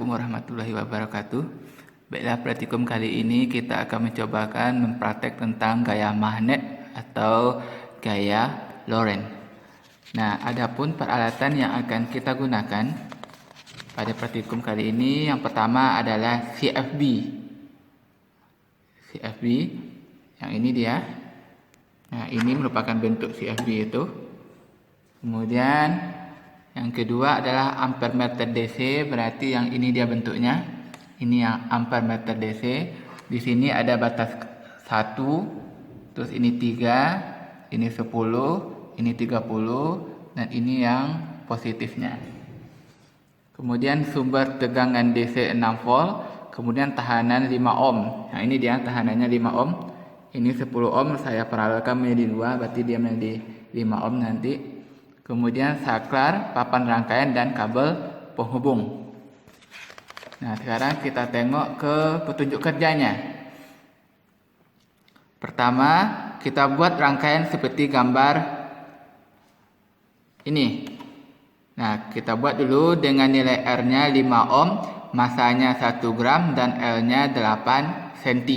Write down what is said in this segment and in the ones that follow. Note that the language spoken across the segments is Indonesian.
Assalamualaikum warahmatullahi wabarakatuh. Baiklah, praktikum kali ini kita akan mencobakan mempraktek tentang gaya magnet atau gaya Lorentz. Nah, adapun peralatan yang akan kita gunakan pada praktikum kali ini, yang pertama adalah CFB. CFB, yang ini dia. Nah, ini merupakan bentuk CFB itu. Kemudian yang kedua adalah ampere meter DC, berarti yang ini dia bentuknya. Ini yang ampere meter DC. Di sini ada batas 1, terus ini 3, ini 10, ini 30, dan ini yang positifnya. Kemudian sumber tegangan DC 6 volt, kemudian tahanan 5 ohm. Nah, ini dia tahanannya 5 ohm. Ini 10 ohm, saya paralelkan menjadi 2, berarti dia menjadi 5 ohm nanti. Kemudian saklar, papan rangkaian, dan kabel penghubung. Nah, sekarang kita tengok ke petunjuk kerjanya. Pertama, kita buat rangkaian seperti gambar ini. Nah, kita buat dulu dengan nilai R-nya 5 ohm, masanya 1 gram, dan L-nya 8 cm.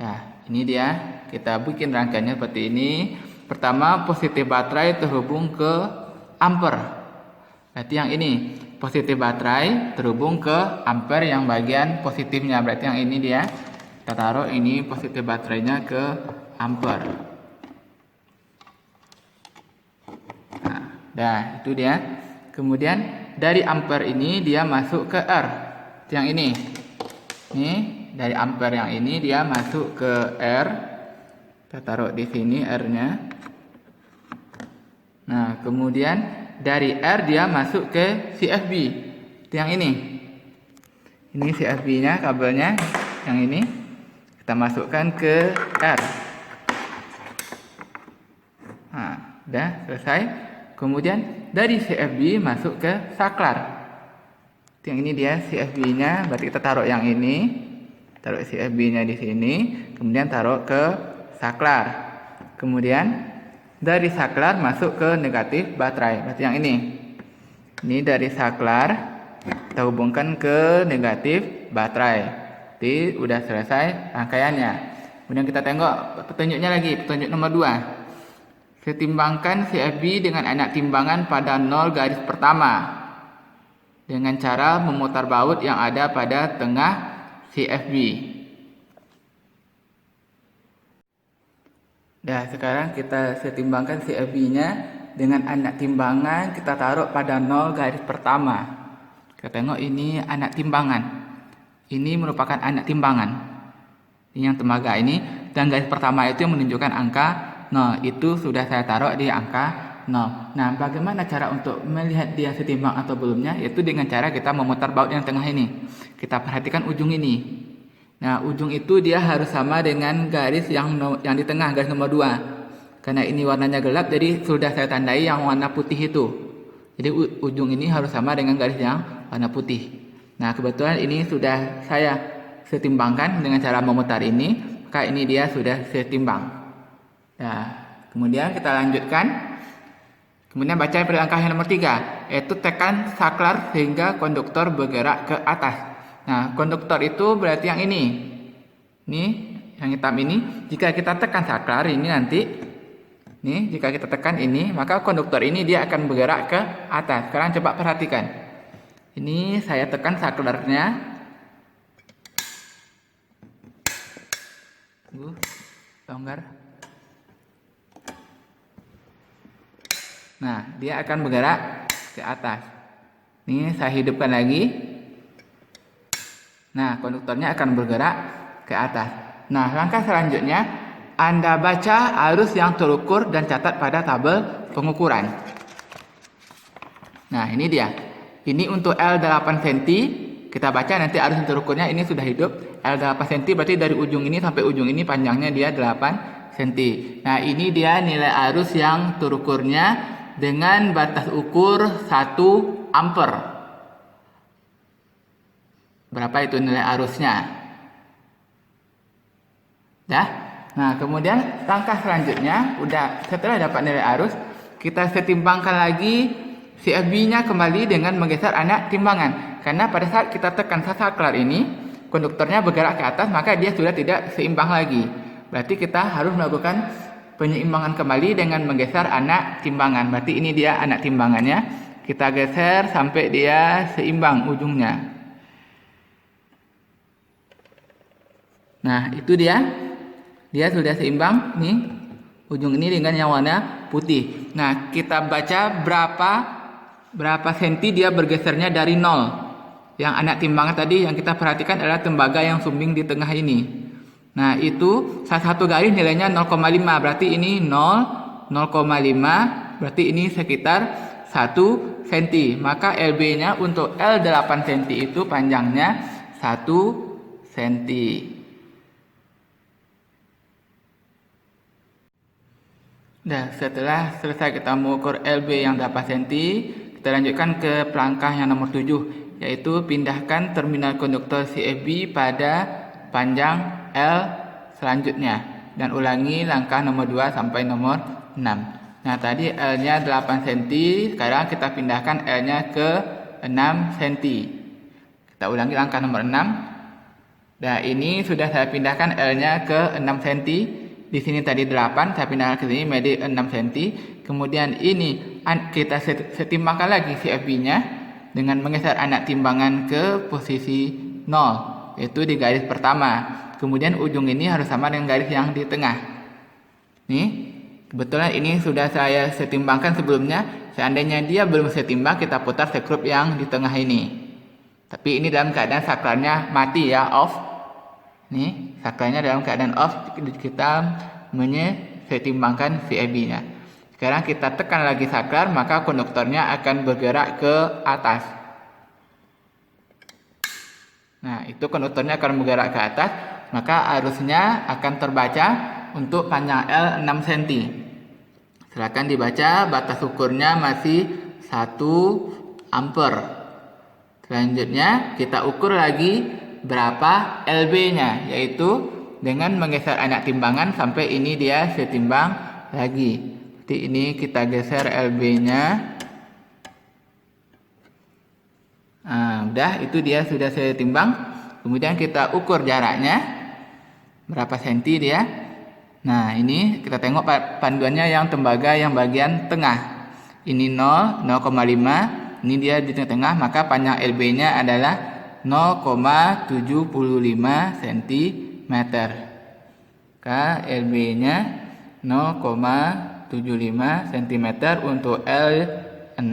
Nah, ini dia. Kita bikin rangkaiannya seperti ini. Pertama, positif baterai terhubung ke ampere. Berarti yang ini, positif baterai terhubung ke ampere yang bagian positifnya. Berarti yang ini dia, kita taruh ini positif baterainya ke ampere. Nah, dah, itu dia. Kemudian dari ampere ini dia masuk ke R. Yang ini. Ini dari ampere yang ini dia masuk ke R. Kita taruh di sini R-nya. Nah, kemudian dari R dia masuk ke CFB. Yang ini. Ini CFB-nya, kabelnya. Yang ini. Kita masukkan ke R. Nah, udah selesai. Kemudian dari CFB masuk ke saklar. Yang ini dia CFB-nya, berarti kita taruh yang ini. Taruh CFB-nya di sini. Kemudian taruh ke saklar. Kemudian dari saklar masuk ke negatif baterai. Berarti yang ini. Ini dari saklar kita hubungkan ke negatif baterai. Jadi udah selesai rangkaiannya. Kemudian kita tengok petunjuknya lagi. Petunjuk nomor 2. Setimbangkan CFB dengan anak timbangan pada 0 garis pertama. Dengan cara memutar baut yang ada pada tengah CFB. Dah, sekarang kita setimbangkan CFB-nya dengan anak timbangan, kita taruh pada 0 garis pertama. Kita tengok ini anak timbangan. Ini merupakan anak timbangan. Ini yang tembaga ini, dan garis pertama itu yang menunjukkan angka 0. Itu sudah saya taruh di angka 0. Nah, bagaimana cara untuk melihat dia setimbang atau belumnya? Yaitu dengan cara kita memutar baut yang tengah ini. Kita perhatikan ujung ini. Nah, ujung itu dia harus sama dengan garis yang di tengah, garis nomor 2. Karena ini warnanya gelap, jadi sudah saya tandai yang warna putih itu. Jadi ujung ini harus sama dengan garis yang warna putih. Nah, kebetulan ini sudah saya setimbangkan dengan cara memutar ini, maka ini dia sudah setimbang. Nah, kemudian kita lanjutkan. Kemudian baca langkah yang nomor 3, yaitu tekan saklar sehingga konduktor bergerak ke atas. Nah, konduktor itu berarti yang ini. Ini, yang hitam ini. Jika kita tekan saklar ini nanti, nih, jika kita tekan ini, maka konduktor ini dia akan bergerak ke atas. Sekarang coba perhatikan. Ini saya tekan saklarnya. Longgar. Nah, dia akan bergerak ke atas. Ini saya hidupkan lagi. Nah, konduktornya akan bergerak ke atas. Nah, langkah selanjutnya, Anda baca arus yang terukur dan catat pada tabel pengukuran. Nah, ini dia. Ini untuk L 8 cm. Kita baca nanti arus yang terukurnya ini sudah hidup. L 8 cm berarti dari ujung ini sampai ujung ini panjangnya dia 8 cm. Nah, ini dia nilai arus yang terukurnya dengan batas ukur 1 ampere. Berapa itu nilai arusnya? Dah. Nah, kemudian langkah selanjutnya, setelah dapat nilai arus, kita setimbangkan lagi CFB-nya kembali dengan menggeser anak timbangan. Karena pada saat kita tekan saklar ini, konduktornya bergerak ke atas, maka dia sudah tidak seimbang lagi. Berarti kita harus melakukan penyeimbangan kembali dengan menggeser anak timbangan. Berarti ini dia anak timbangannya. Kita geser sampai dia seimbang ujungnya. Nah, itu dia. Dia sudah seimbang nih. Ujung ini dengan yang warna putih. Nah, kita baca berapa senti dia bergesernya dari 0. Yang anak timbangan tadi yang kita perhatikan adalah tembaga yang sumbing di tengah ini. Nah, itu satu garis nilainya 0,5. Berarti ini 0, 0,5. Berarti ini sekitar 1 cm. Maka LB-nya untuk L8 cm itu panjangnya 1 cm. Nah, setelah selesai kita mengukur LB yang 8 cm, kita lanjutkan ke langkah yang nomor 7, yaitu pindahkan terminal konduktor CFB pada panjang L selanjutnya. Dan ulangi langkah nomor 2 sampai nomor 6. Nah, tadi L-nya 8 cm, sekarang kita pindahkan L-nya ke 6 cm. Kita ulangi langkah nomor 6. Nah, ini sudah saya pindahkan L-nya ke 6 cm. Di sini tadi 8, saya pindahkan ke sini menjadi 6 cm. Kemudian ini kita setimbangkan lagi CFB-nya dengan menggeser anak timbangan ke posisi 0, yaitu di garis pertama. Kemudian ujung ini harus sama dengan garis yang di tengah. Nih, kebetulan ini sudah saya setimbangkan sebelumnya. Seandainya dia belum setimbang, kita putar skrup yang di tengah ini. Tapi ini dalam keadaan saklarnya mati ya, off. Nih, saklarnya dalam keadaan off, kita setimbangkan CFB-nya. Sekarang kita tekan lagi saklar, maka konduktornya akan bergerak ke atas. Nah, itu konduktornya akan bergerak ke atas, maka arusnya akan terbaca untuk panjang L 6 cm. Silakan dibaca, batas ukurnya masih 1 ampere. Selanjutnya kita ukur lagi berapa LB-nya, yaitu dengan menggeser anak timbangan sampai ini dia setimbang lagi. Seperti ini kita geser LB-nya. Nah, udah, itu dia sudah setimbang. Kemudian kita ukur jaraknya berapa senti dia. Nah, ini kita tengok panduannya yang tembaga yang bagian tengah. Ini 0, 0,5. Ini dia di tengah, maka panjang LB-nya adalah 0,75 cm. Maka LB-nya 0,75 cm untuk L 6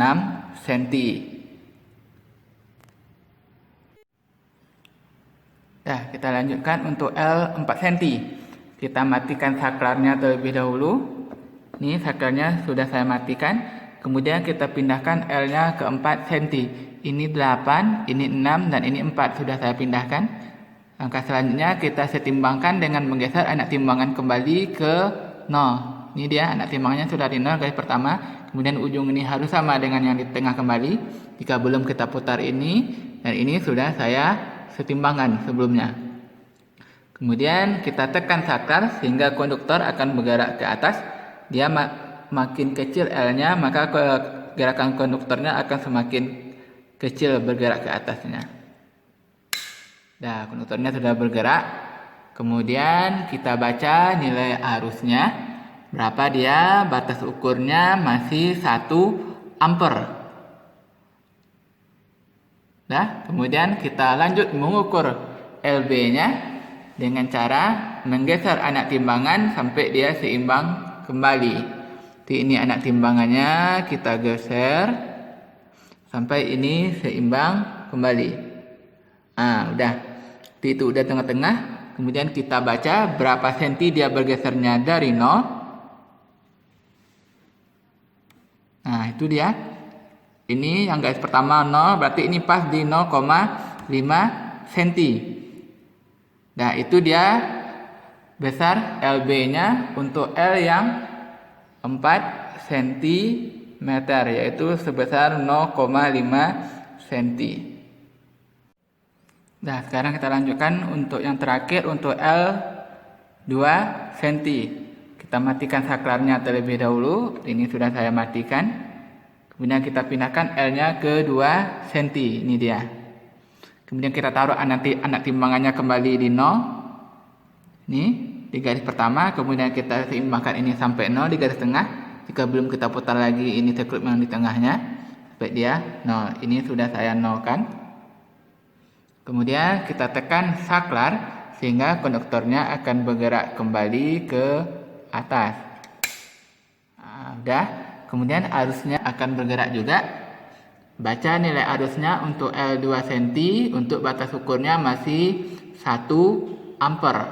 cm. Nah, kita lanjutkan untuk L 4 cm. Kita matikan saklarnya terlebih dahulu. Ini saklarnya sudah saya matikan. Kemudian kita pindahkan L-nya ke 4 cm. Ini 8, ini 6, dan ini 4 sudah saya pindahkan. Langkah selanjutnya kita setimbangkan dengan menggeser anak timbangan kembali ke 0. Ini dia anak timbangannya sudah di 0 garis pertama. Kemudian ujung ini harus sama dengan yang di tengah kembali. Jika belum, kita putar ini, dan ini sudah saya setimbangkan sebelumnya. Kemudian kita tekan saklar sehingga konduktor akan bergerak ke atas. Dia makin kecil L-nya, maka gerakan konduktornya akan semakin kecil bergerak ke atasnya. Nah, konduktornya sudah bergerak. Kemudian kita baca nilai arusnya. Berapa dia? Batas ukurnya masih 1 ampere. Nah, kemudian kita lanjut mengukur LB-nya dengan cara menggeser anak timbangan sampai dia seimbang kembali. Ini anak timbangannya kita geser sampai ini seimbang kembali. Nah, udah. Itu udah tengah-tengah. Kemudian kita baca berapa senti dia bergesernya dari 0. Nah, itu dia. Ini yang garis pertama 0, berarti ini pas di 0,5 cm. Nah, itu dia besar LB-nya untuk L yang 4 cm, yaitu sebesar 0,5 cm. Nah, sekarang kita lanjutkan untuk yang terakhir untuk L 2 cm. Kita matikan saklarnya terlebih dahulu. Ini sudah saya matikan. Kemudian kita pindahkan L-nya ke 2 cm. Ini dia. Kemudian kita taruh anak timbangannya kembali di 0. Ini di garis pertama, kemudian kita seimbangkan ini sampai 0 di garis tengah. Jika belum, kita putar lagi ini sekrup yang di tengahnya sampai dia 0. Ini sudah saya nolkan. Kemudian kita tekan saklar sehingga konduktornya akan bergerak kembali ke atas. Udah. Kemudian arusnya akan bergerak juga. Baca nilai arusnya untuk L2 cm, untuk batas ukurnya masih 1 ampere.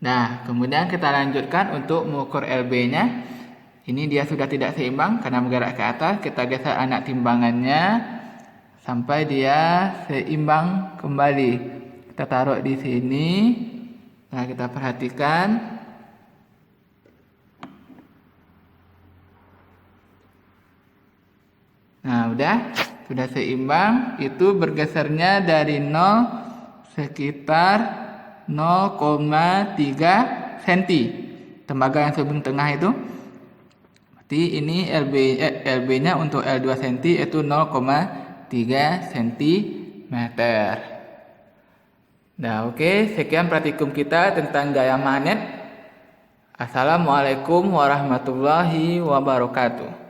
Nah, kemudian kita lanjutkan untuk mengukur LB-nya. Ini dia sudah tidak seimbang karena bergerak ke atas. Kita geser anak timbangannya sampai dia seimbang kembali. Kita taruh di sini. Nah, kita perhatikan. Nah, sudah seimbang. Itu bergesernya dari 0 sekitar 0,3 cm. Tembaga yang sebelah tengah itu. Berarti ini LB-nya untuk L2 cm itu 0,3 cm. Nah, oke, sekian praktikum kita tentang gaya magnet. Assalamualaikum warahmatullahi wabarakatuh.